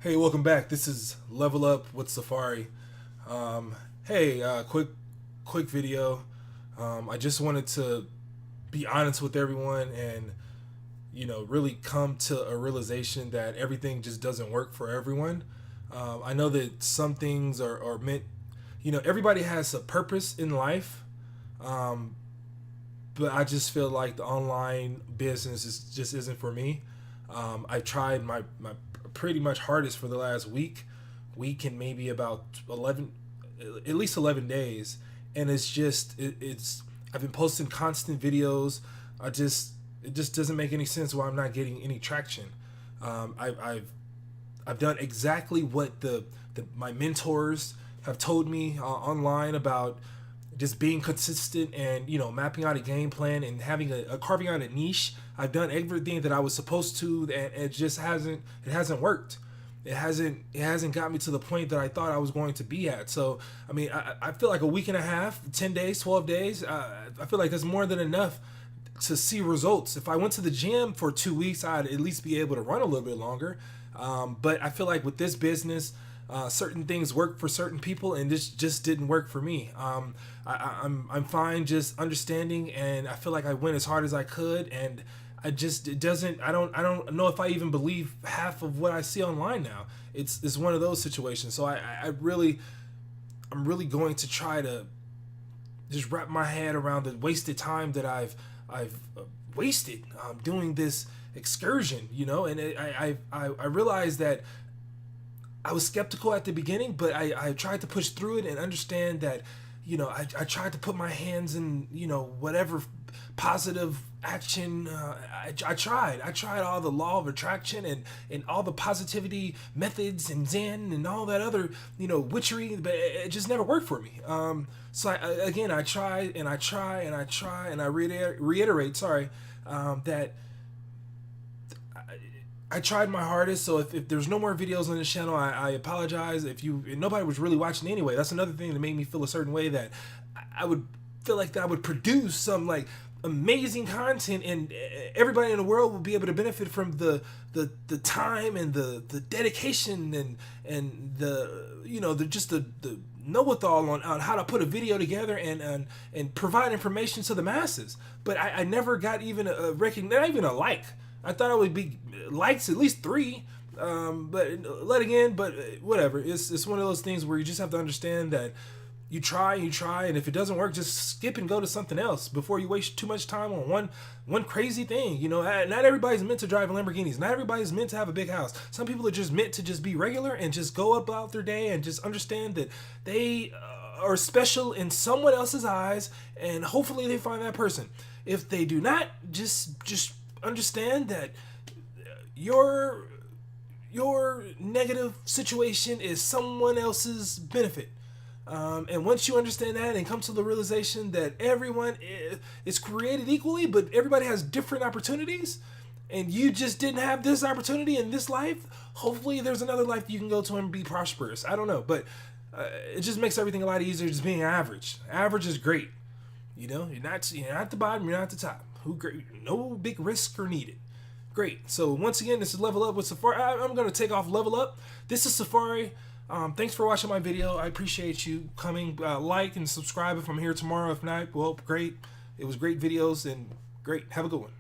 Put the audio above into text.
Hey, welcome back. This is Level Up with Safari. Hey, quick video. I just wanted to be honest with everyone and really come to a realization that everything just doesn't work for everyone. I know that some things are meant. Everybody has a purpose in life, um, but I just feel like the online business just isn't for me. I've tried my pretty much hardest for the last week and maybe about 11, at least 11 days, and it's I've been posting constant videos. It just doesn't make any sense why I'm not getting any traction. I've done exactly what my mentors have told me online about just being consistent and mapping out a game plan and having a carving out a niche. I've done everything that I was supposed to, and it hasn't worked. It hasn't got me to the point that I thought I was going to be at. So I mean, I feel like a week and a half, 10 days, 12 days. I feel like that's more than enough to see results. If I went to the gym for 2 weeks, I'd at least be able to run a little bit longer. But I feel like with this business, certain things work for certain people, and this just didn't work for me. I'm fine just understanding, and I feel like I went as hard as I could, and it doesn't. I don't know if I even believe half of what I see online now. It's one of those situations. So I'm really going to try to just wrap my head around the wasted time that I've wasted doing this excursion, and I realized that I was skeptical at the beginning, but I tried to push through it and understand that, I tried to put my hands in, whatever positive action. I tried all the law of attraction and all the positivity methods and Zen and all that other, witchery, but it just never worked for me. So again, I try and I try and I try and I reiterate, sorry, that I tried my hardest. So if there's no more videos on this channel, I apologize. If nobody was really watching anyway, that's another thing that made me feel a certain way, that I would feel like that I would produce some like amazing content, and everybody in the world will be able to benefit from the time and the dedication and the know-it-all on how to put a video together and provide information to the masses. But I never got even not even a like. I thought I would be likes at least 3, but letting in. But whatever. It's one of those things where you just have to understand that you try, and if it doesn't work, just skip and go to something else before you waste too much time on one crazy thing. Not everybody's meant to drive Lamborghinis. Not everybody's meant to have a big house. Some people are just meant to just be regular and just go about their day and just understand that they are special in someone else's eyes, and hopefully they find that person. If they do not, just understand that your negative situation is someone else's benefit. And once you understand that and come to the realization that everyone is created equally, but everybody has different opportunities, and you just didn't have this opportunity in this life, hopefully there's another life you can go to and be prosperous. I don't know, but it just makes everything a lot easier just being average. Average is great. You're not the bottom, you're not the top. No big risk are needed. Great. So once again, this is Level Up with Safari. I'm going to take off Level Up. This is Safari. Thanks for watching my video. I appreciate you coming. Like and subscribe if I'm here tomorrow. If not, well, great. It was great videos, and great. Have a good one.